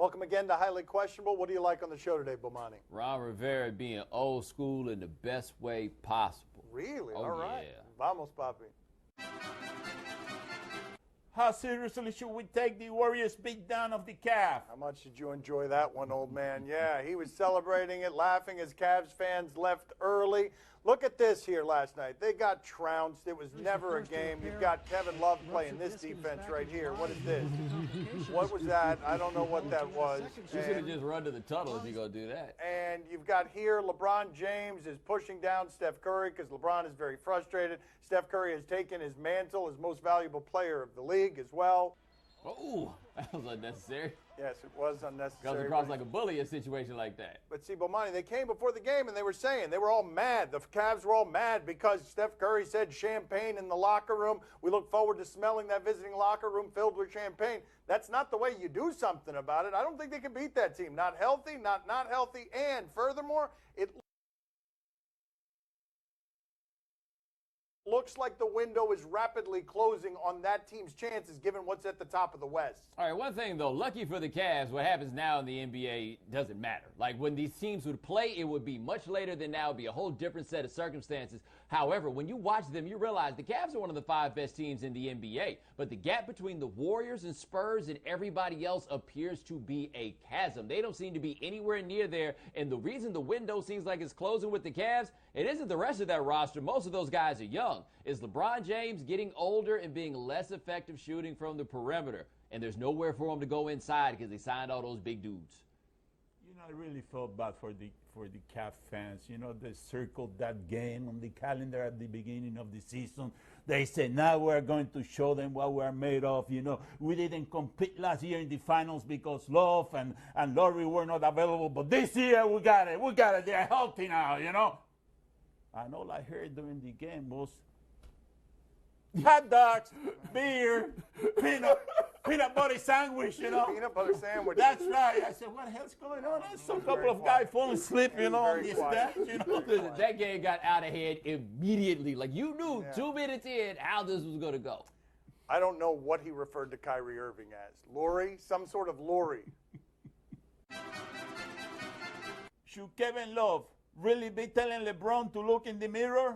Welcome again to Highly Questionable. What do you like on the show today, Bomani? Ron Rivera being old school in the best way possible. Really? Oh, All right. yeah. Vamos, papi. How seriously should we take the Warriors' beatdown of the Cavs? How much did you enjoy that one, old man? Yeah, he was celebrating it, laughing as Cavs fans left early. Look at this here last night. They got trounced. It was never a game. You've got Kevin Love playing this defense right here. What is this? What was that? I don't know what that was. You should have just run to the tunnel if you're going to do that. And you've got here LeBron James is pushing down Steph Curry because LeBron is very frustrated. Steph Curry has taken his mantle as most valuable player of the league as well. Oh, that was unnecessary. Yes, it was unnecessary. Comes across like a bully in a situation like that. But see, Bomani, they came before the game and they were saying, they were all mad. The Cavs were all mad because Steph Curry said champagne in the locker room. We look forward to smelling that visiting locker room filled with champagne. That's not the way you do something about it. I don't think they can beat that team. Not healthy, not healthy. And furthermore, it looks like the window is rapidly closing on that team's chances given what's at the top of the West. All right, one thing, though, lucky for the Cavs, what happens now in the NBA doesn't matter. Like, when these teams would play, it would be much later than now. It would be a whole different set of circumstances. However, when you watch them, you realize the Cavs are one of the 5 best teams in the NBA. But the gap between the Warriors and Spurs and everybody else appears to be a chasm. They don't seem to be anywhere near there. And the reason the window seems like it's closing with the Cavs, it isn't the rest of that roster. Most of those guys are young. It's LeBron James getting older and being less effective shooting from the perimeter. And there's nowhere for him to go inside because they signed all those big dudes. You know, I really felt bad for the Cavs fans. You know, they circled that game on the calendar at the beginning of the season. They said, now we're going to show them what we're made of. You know, we didn't compete last year in the finals because Love and Laurie were not available. But this year, we got it. We got it. They're healthy now, you know. And all I heard during the game was hot dogs, beer, peanut butter sandwich, you know. Peanut butter sandwich. That's right. I said, what the hell's going on? There's some couple of guys falling asleep, you know, on this bench, you know. Listen, that game got out of hand immediately. Like, you knew 2 minutes in how this was going to go. I don't know what he referred to Kyrie Irving as. Lori? Some sort of Lori. Should Kevin Love really be telling LeBron to look in the mirror?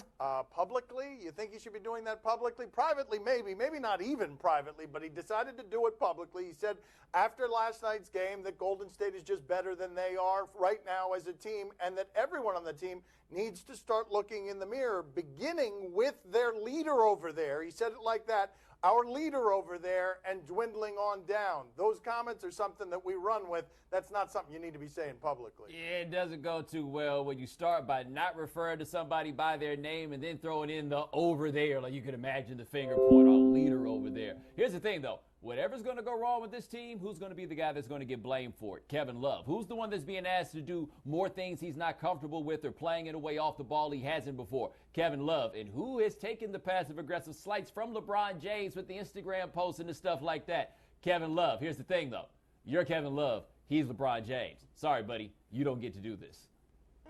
Publicly? You think he should be doing that publicly? Privately, maybe not even privately, but he decided to do it publicly. He said after last night's game that Golden State is just better than they are right now as a team, and that everyone on the team needs to start looking in the mirror, beginning with their leader over there. He said it like that. Our leader over there and dwindling on down. Those comments are something that we run with. That's not something you need to be saying publicly. Yeah, it doesn't go too well when you start by not referring to somebody by their name and then throwing in the over there. Like you can imagine the finger point on leader over there. Here's the thing, though. Whatever's going to go wrong with this team, who's going to be the guy that's going to get blamed for it? Kevin Love. Who's the one that's being asked to do more things he's not comfortable with or playing it away off the ball he hasn't before? Kevin Love. And who has taken the passive-aggressive slights from LeBron James with the Instagram posts and the stuff like that? Kevin Love. Here's the thing, though. You're Kevin Love. He's LeBron James. Sorry, buddy. You don't get to do this.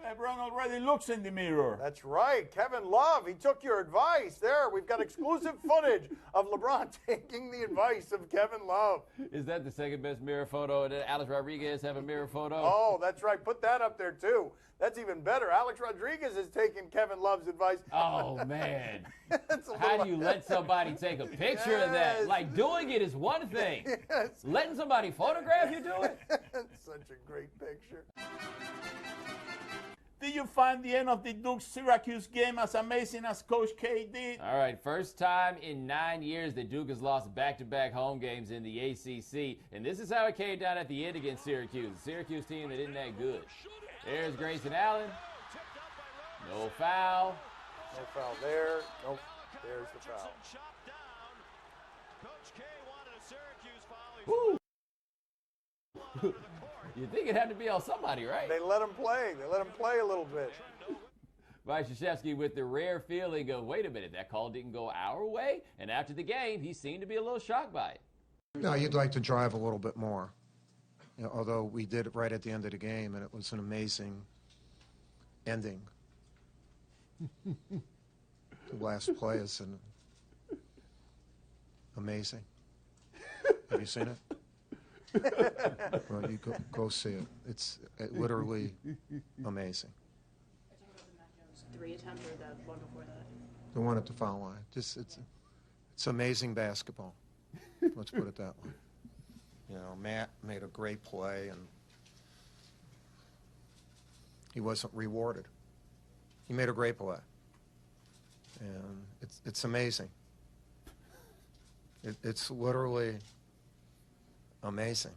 LeBron already looks in the mirror. That's right. Kevin Love, he took your advice. There, we've got exclusive footage of LeBron taking the advice of Kevin Love. Is that the second best mirror photo? Did Alex Rodriguez have a mirror photo? Oh, that's right. Put that up there, too. That's even better. Alex Rodriguez has taken Kevin Love's advice. Oh, man. How do you let somebody take a picture of that? Like, doing it is one thing. Yes. Letting somebody photograph you do it? Such a great picture. Did you find the end of the Duke-Syracuse game as amazing as Coach K did? All right, first time in 9 years that Duke has lost back-to-back home games in the ACC. And this is how it came down at the end against Syracuse. The Syracuse team that isn't that good. There's Grayson Allen. No foul. No foul there. Nope. There's the foul. Woo. You think it had to be on somebody, right? They let him play. They let him play a little bit. Mike Krzyzewski with the rare feeling of, wait a minute, that call didn't go our way? And after the game, he seemed to be a little shocked by it. No, you'd like to drive a little bit more. You know, although we did it right at the end of the game, and it was an amazing ending. The last play is amazing. Have you seen it? Well, you go see it. It's literally amazing. Are you talking about the Mac Jones 3 attempt or the one before that? The one at the foul line. Just it's amazing basketball. Let's put it that way. You know, Matt made a great play, and he wasn't rewarded. He made a great play, and it's amazing. It's literally amazing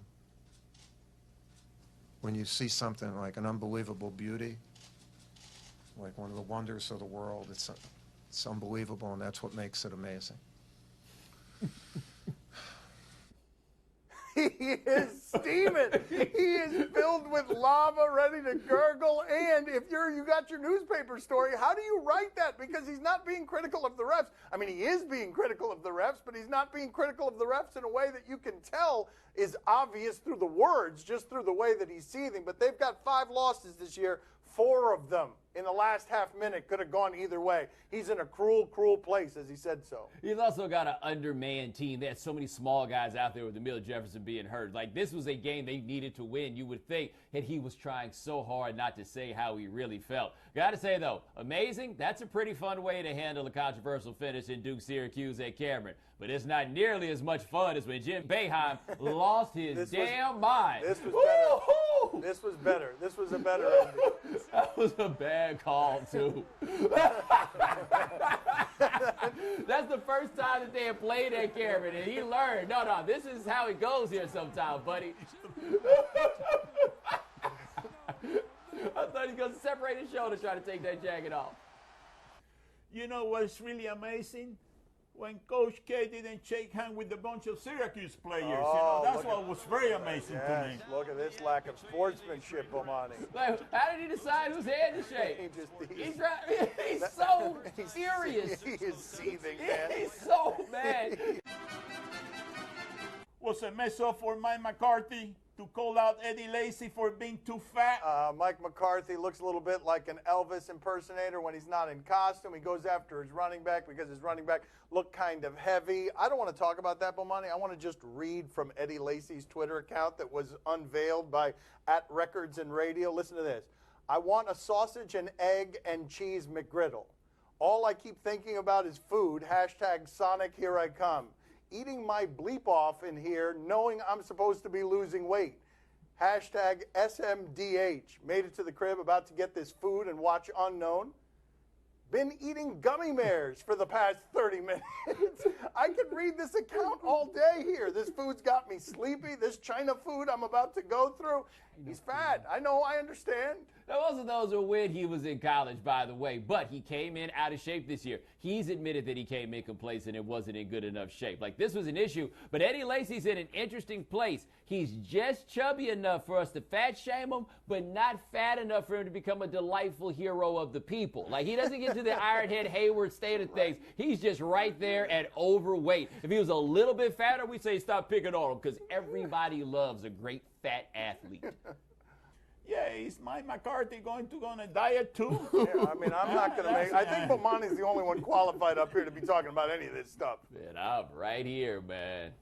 when you see something like an unbelievable beauty, like one of the wonders of the world. It's unbelievable, and that's what makes it amazing. He is steaming. He is filled with lava, ready to gurgle. And if you got your newspaper story, how do you write that? Because he's not being critical of the refs. I mean, he is being critical of the refs, but he's not being critical of the refs in a way that you can tell is obvious through the words, just through the way that he's seething. But they've got 5 losses this year. 4 of them in the last half minute could have gone either way. He's in a cruel, cruel place, as he said so. He's also got an undermanned team. They had so many small guys out there with Emil Jefferson being hurt. Like, this was a game they needed to win. You would think that he was trying so hard not to say how he really felt. Got to say, though, amazing. That's a pretty fun way to handle a controversial finish in Duke-Syracuse at Cameron. But it's not nearly as much fun as when Jim Boeheim lost his mind. This was better. Woo-hoo! This was better. This was a better ending. That was a bad call, too. That's the first time that they have played at Cameron, and he learned, no, this is how it goes here sometime, buddy. I thought he was going to separate his shoulder trying to take that jacket off. You know what's really amazing? When Coach K didn't shake hands with a bunch of Syracuse players. That's what was very amazing to me. Look at this lack of sportsmanship, Bomani. Like, how did he decide whose hand to shake? He's so furious. He is seething, man. He's so mad. Was a mess up for Mike McCarthy to call out Eddie Lacy for being too fat. Mike McCarthy looks a little bit like an Elvis impersonator when he's not in costume. He goes after his running back because his running back looked kind of heavy. I don't want to talk about that, Bomani. I want to just read from Eddie Lacy's Twitter account that was unveiled by @Records and Radio. Listen to this. I want a sausage and egg and cheese McGriddle. All I keep thinking about is food. #Sonic, here I come. Eating my bleep off in here, knowing I'm supposed to be losing weight. #SMDH. Made it to the crib, about to get this food and watch Unknown. Been eating gummy bears for the past 30 minutes. I could read this account all day here. This food's got me sleepy. This China food I'm about to go through. He's fat. I know, I understand. Now, most of those were when he was in college, by the way, but he came in out of shape this year. He's admitted that he came in complacent and wasn't in good enough shape. Like, this was an issue, but Eddie Lacy's in an interesting place. He's just chubby enough for us to fat shame him, but not fat enough for him to become a delightful hero of the people. Like, he doesn't get to the Ironhead Hayward state of things. He's just right there at overweight. If he was a little bit fatter, we'd say stop picking on him, because everybody loves a great fat athlete. Yeah, is Mike McCarthy going to go on a diet too? Yeah, I mean, I'm not going to make. I think Bomani's the only one qualified up here to be talking about any of this stuff. Man, I'm right here, man.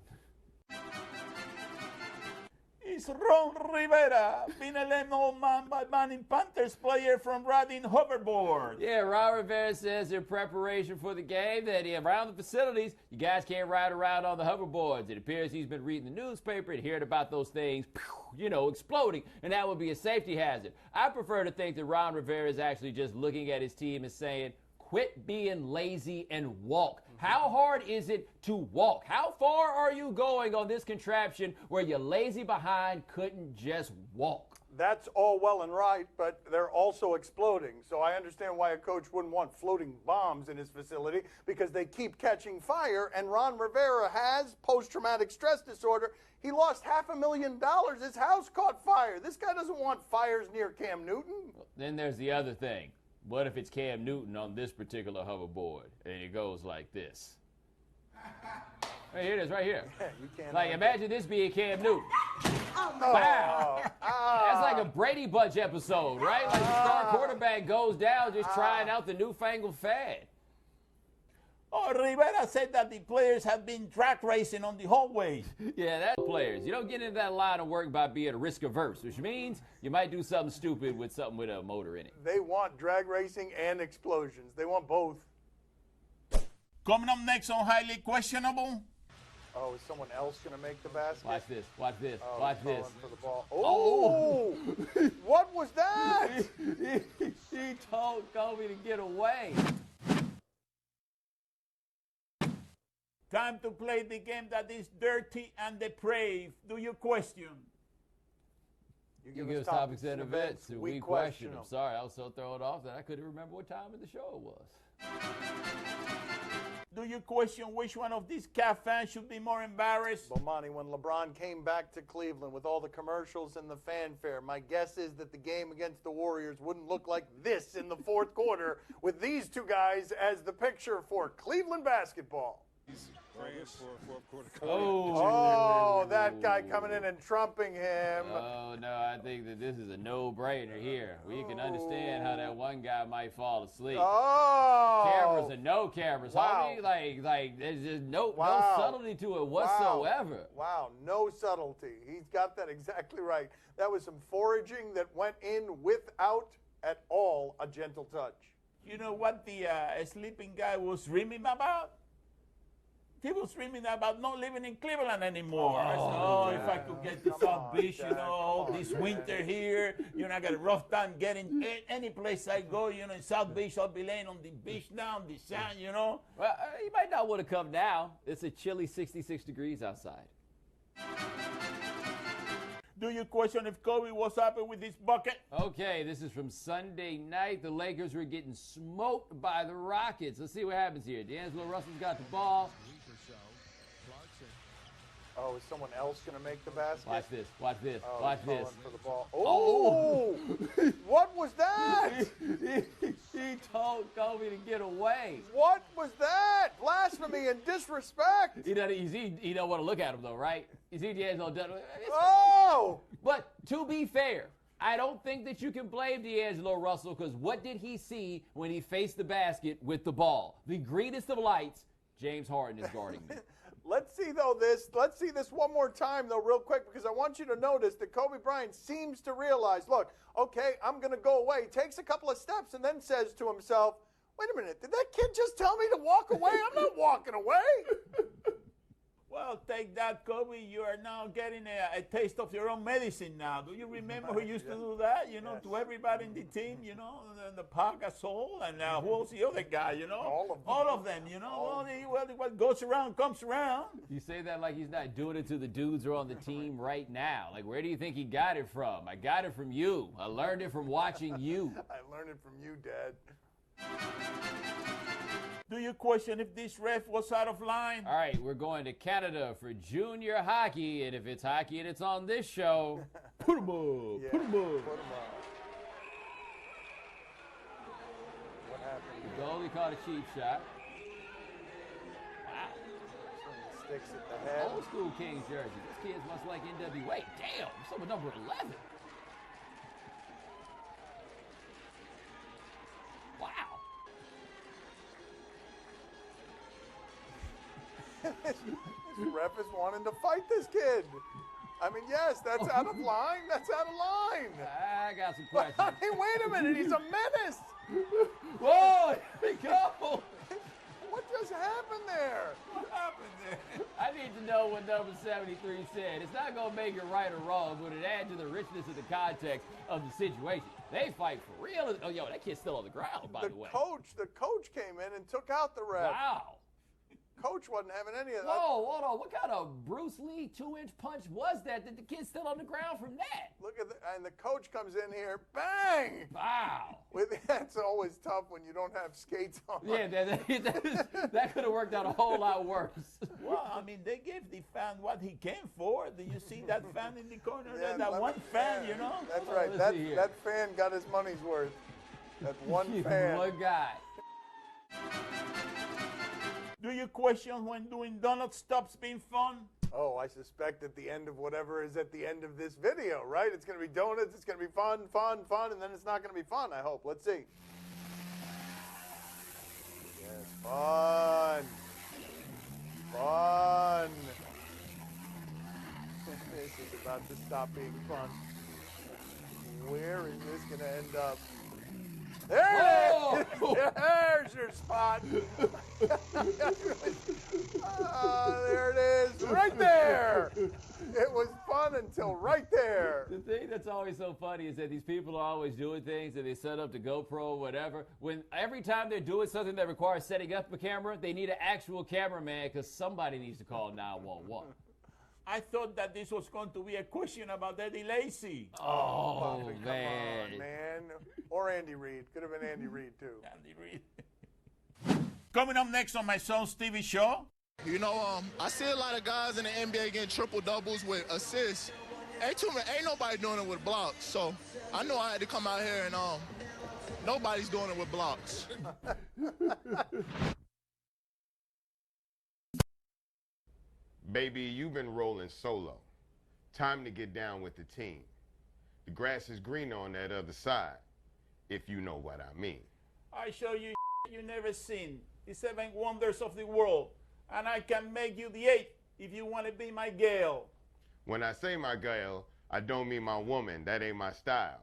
Is Ron Rivera being a lame old man by banning Panthers player from riding hoverboard? Yeah, Ron Rivera says in preparation for the game that around the facilities, you guys can't ride around on the hoverboards. It appears he's been reading the newspaper and hearing about those things, exploding, and that would be a safety hazard. I prefer to think that Ron Rivera is actually just looking at his team and saying, quit being lazy and walk. How hard is it to walk? How far are you going on this contraption where your lazy behind couldn't just walk? That's all well and right, but they're also exploding. So I understand why a coach wouldn't want floating bombs in his facility, because they keep catching fire, and Ron Rivera has post-traumatic stress disorder. He lost $500,000. His house caught fire. This guy doesn't want fires near Cam Newton. Then there's the other thing. What if it's Cam Newton on this particular hoverboard, and it goes like this? Hey, here it is, right here. Yeah, you can't. Like, imagine this being Cam Newton. Oh, Wow. That's like a Brady Bunch episode, right? Like the star quarterback goes down just trying out the newfangled fad. Oh, Rivera said that the players have been track racing on the hallways. Yeah, that's players. You don't get into that line of work by being risk averse, which means you might do something stupid with something with a motor in it. They want drag racing and explosions. They want both. Coming up next on Highly Questionable. Oh, is someone else going to make the basket? Watch this. Watch this. Oh, Watch he's this. calling for the ball. Oh! What was that? He told Kobe to get away. Time to play the game that is dirty and depraved. Do you question? You give us topics and events, and we question them. Sorry, I was so thrown off that I couldn't remember what time of the show it was. Do you question which one of these Cavs fans should be more embarrassed? Bomani, when LeBron came back to Cleveland with all the commercials and the fanfare, my guess is that the game against the Warriors wouldn't look like this in the fourth quarter with these two guys as the picture for Cleveland basketball. Oh, that guy coming in and trumping him. Oh, no, I think that this is a no-brainer here. We can understand how that one guy might fall asleep. Oh. Cameras and no cameras, Wow. homie. Like there's just no subtlety to it Wow. whatsoever. Wow, no subtlety. He's got that exactly right. That was some foraging that went in without at all a gentle touch. You know what the sleeping guy was dreaming about? He was dreaming about not living in Cleveland anymore. I said, oh, if I could get to Come South on, Beach, Jack, you know, come on, this Jack. winter here, you know, I got a rough time getting any place I go, you know, in South Beach, I'll be laying on the beach now, on the sand, you know. Well, you might not want to come now. It's a chilly 66 degrees outside. Do you question if Kobe was happy with his bucket? Okay, this is from Sunday night. The Lakers were getting smoked by the Rockets. Let's see what happens here. D'Angelo Russell's got the ball. Oh, is someone else going to make the basket? Watch this. Watch this. Oh, Watch he's this. calling for the ball. Oh! What was that? He told Kobe to get away. What was that? Blasphemy and disrespect. He don't want to look at him though, right? You see D'Angelo done. Oh! But to be fair, I don't think that you can blame D'Angelo Russell because what did he see when he faced the basket with the ball? The greenest of lights, James Harden is guarding me. Let's see this one more time though real quick because I want you to notice that Kobe Bryant seems to realize, look, okay, I'm going to go away. Takes a couple of steps and then says to himself, wait a minute, did that kid just tell me to walk away? I'm not walking away. Well, take that, Kobe. You are now getting a taste of your own medicine now. Do you remember who used to do that, you know, to everybody in the team, you know, the Pau Gasol, and who was the other guy, you know? All of them, you know. Well, what goes around comes around. You say that like he's not doing it to the dudes who are on the team right now. Like, where do you think he got it from? I got it from you. I learned it from watching you. I learned it from you, Dad. Do you question if this ref was out of line? All right, we're going to Canada for junior hockey, and if it's hockey and it's on this show, put 'em up, Yeah, put 'em up. Put 'em up. What happened? The goalie caught a cheap shot. Wow. Sticks at the head. Old school Kings jersey. This kid's much like NWA. Damn, someone number 11. Wow. This ref is wanting to fight this kid. I mean, yes, that's out of line. That's out of line. I got some But, questions. I mean, wait a minute. He's a menace. Whoa, here we go. What just happened there? What happened there? I need to know what number 73 said. It's not going to make it right or wrong, but it adds to the richness of the context of the situation. They fight for real. Oh, yo, that kid's still on the ground, by the way. The coach came in and took out the ref. Wow. Coach wasn't having any of that. Whoa, hold on. What kind of Bruce Lee 2-inch punch was that the kid's still on the ground from that? Look at and the coach comes in here, bang! Wow. That's always tough when you don't have skates on. Yeah, that could have worked out a whole lot worse. Well, I mean, they gave the fan what he came for. Do you see that fan in the corner? Yeah, that one fan, you know? That's Hold on, right. let's see here. That fan got his money's worth. That one fan. One guy. Do you question when doing donut stops being fun? Oh, I suspect at the end of whatever is at the end of this video, right? It's going to be donuts. It's going to be fun, and then it's not going to be fun, I hope. Let's see. Yes. Fun. Fun. This is about to stop being fun. Where is this going to end up? There it is. There's your spot. There it is. Right there. It was fun until right there. The thing that's always so funny is that these people are always doing things and they set up the GoPro or whatever. When every time they're doing something that requires setting up a camera, they need an actual cameraman because somebody needs to call 911. I thought that this was going to be a question about Eddie Lacy. Oh, Bobby, man. Come on, man. Or Andy Reid. Could have been Andy Reid, too. Andy Reid. Coming up next on my son's TV show. You know, I see a lot of guys in the NBA getting triple doubles with assists. Ain't nobody doing it with blocks. So I know I had to come out here and nobody's doing it with blocks. Baby, you've been rolling solo. Time to get down with the team. The grass is greener on that other side, if you know what I mean. I show you you never seen. The 7 wonders of the world. And I can make you the 8th if you want to be my gal. When I say my girl, I don't mean my woman. That ain't my style.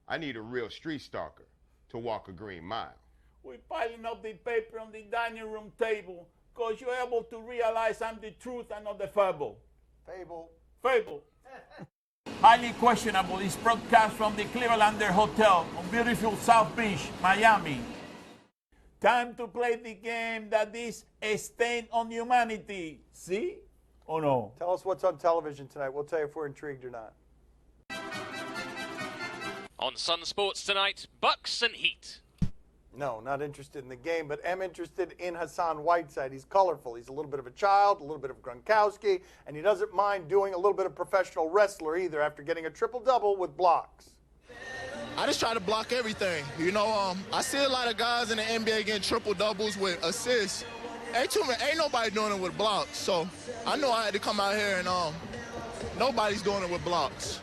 I need a real street stalker to walk a green mile. We're piling up the paper on the dining room table because you're able to realize I'm the truth and not the fable. Fable. Fable. Highly questionable is broadcast from the Clevelander Hotel on beautiful South Beach, Miami. Time to play the game that is a stain on humanity. See or no? Tell us what's on television tonight. We'll tell you if we're intrigued or not. On Sun Sports tonight, Bucks and Heat. No, not interested in the game, but am interested in Hassan Whiteside. He's colorful. He's a little bit of a child, a little bit of Gronkowski, and he doesn't mind doing a little bit of professional wrestler either after getting a triple-double with blocks. I just try to block everything. You know, I see a lot of guys in the NBA getting triple doubles with assists. Ain't nobody doing it with blocks. So I know I had to come out here and nobody's doing it with blocks.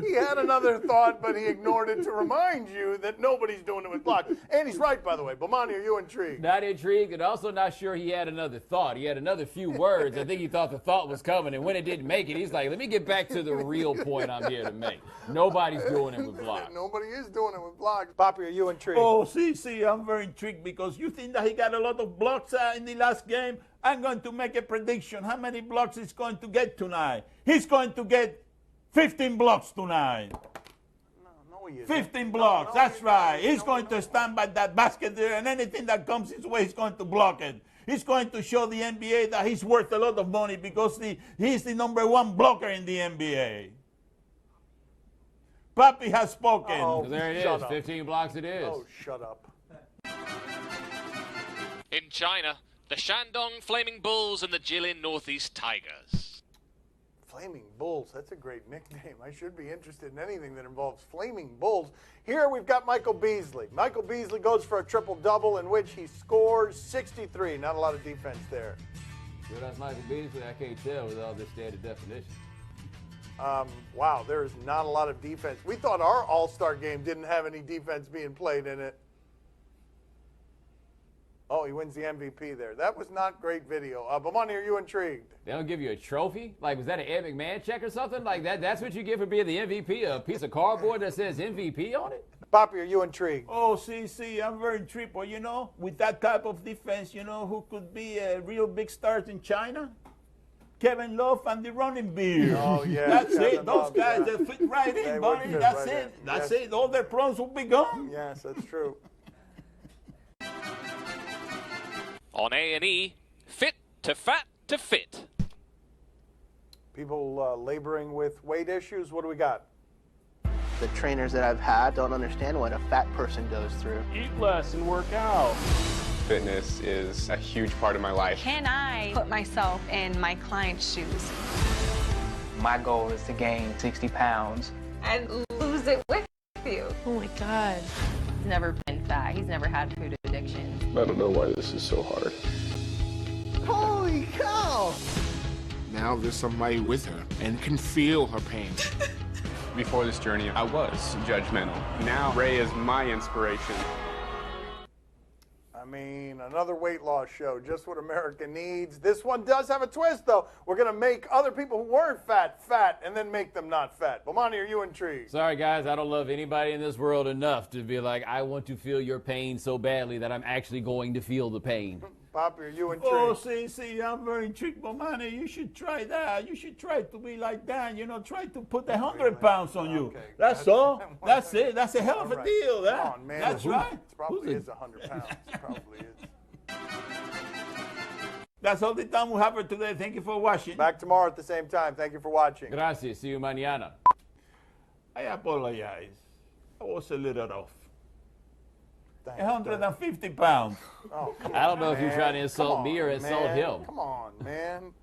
He had another thought, but he ignored it to remind you that nobody's doing it with blocks. And he's right, by the way. Bomani, are you intrigued? Not intrigued and also not sure he had another thought. He had another few words. I think he thought the thought was coming, and when it didn't make it, he's like, let me get back to the real point I'm here to make. Nobody's doing it with blocks. Nobody is doing it with blocks. Poppy, are you intrigued? Oh, see, I'm very intrigued because you think that he got a lot of blocks in the last game. I'm going to make a prediction. How many blocks he's going to get tonight? He's going to get 15 blocks tonight. No, he isn't. 15 blocks, that's right. He's going to stand by that basket there, and anything that comes his way, he's going to block it. He's going to show the NBA that he's worth a lot of money because he's the #1 blocker in the NBA. Papi has spoken. Oh, So there it shut is. up. 15 blocks it is. Oh, shut up. In China, the Shandong Flaming Bulls and the Jilin Northeast Tigers. Flaming Bulls, that's a great nickname. I should be interested in anything that involves Flaming Bulls. Here we've got Michael Beasley. Michael Beasley goes for a triple-double in which he scores 63. Not a lot of defense there. Well, that's Michael Beasley. I can't tell with all this standard definition. Wow, there is not a lot of defense. We thought our All-Star game didn't have any defense being played in it. Oh, he wins the MVP there. That was not great video. Bomani, are you intrigued? They don't give you a trophy? Like, was that an Ed McMahon check or something? Like, that's what you get for being the MVP? A piece of cardboard that says MVP on it? Poppy, are you intrigued? Oh, see, I'm very intrigued. But, with that type of defense, who could be a real big stars in China? Kevin Love and the running beard. Oh, yeah. That's Kevin it. Those Love, guys, yeah. they fit right They in, would buddy. fit That's right it. in. That's Yes. it. All their problems will be gone. Yes, that's true. On A&E, Fit to Fat to Fit. People laboring with weight issues, what do we got? The trainers that I've had don't understand what a fat person goes through. Eat less and work out. Fitness is a huge part of my life. Can I put myself in my client's shoes? My goal is to gain 60 pounds. And lose it with you. Oh my God. He's never been fat. He's never had food addiction. I don't know why this is so hard. Holy cow! Now there's somebody with her and can feel her pain. Before this journey, I was judgmental. Now Ray is my inspiration. I mean, Opinion, another weight loss show, just what America needs. This one does have a twist, though. We're going to make other people who weren't fat, and then make them not fat. Bomani, are you intrigued? Sorry, guys, I don't love anybody in this world enough to be like, I want to feel your pain so badly that I'm actually going to feel the pain. Poppy, are you intrigued? Oh, see, I'm very intrigued, Bomani. You should try that. You should try to be like that. You know, try to put 100 pounds on you. Okay. That's all. That's it. That's a hell of a All right. deal. Come on, man. That's right. It probably is 100 pounds. It probably is. That's all the time we have for today. Thank you for watching. Back tomorrow at the same time. Thank you for watching. Gracias. See you mañana. I apologize. I was a little off. 150 pounds. Oh, come on, I don't know if you're man. trying to insult me or insult him. Come on, man.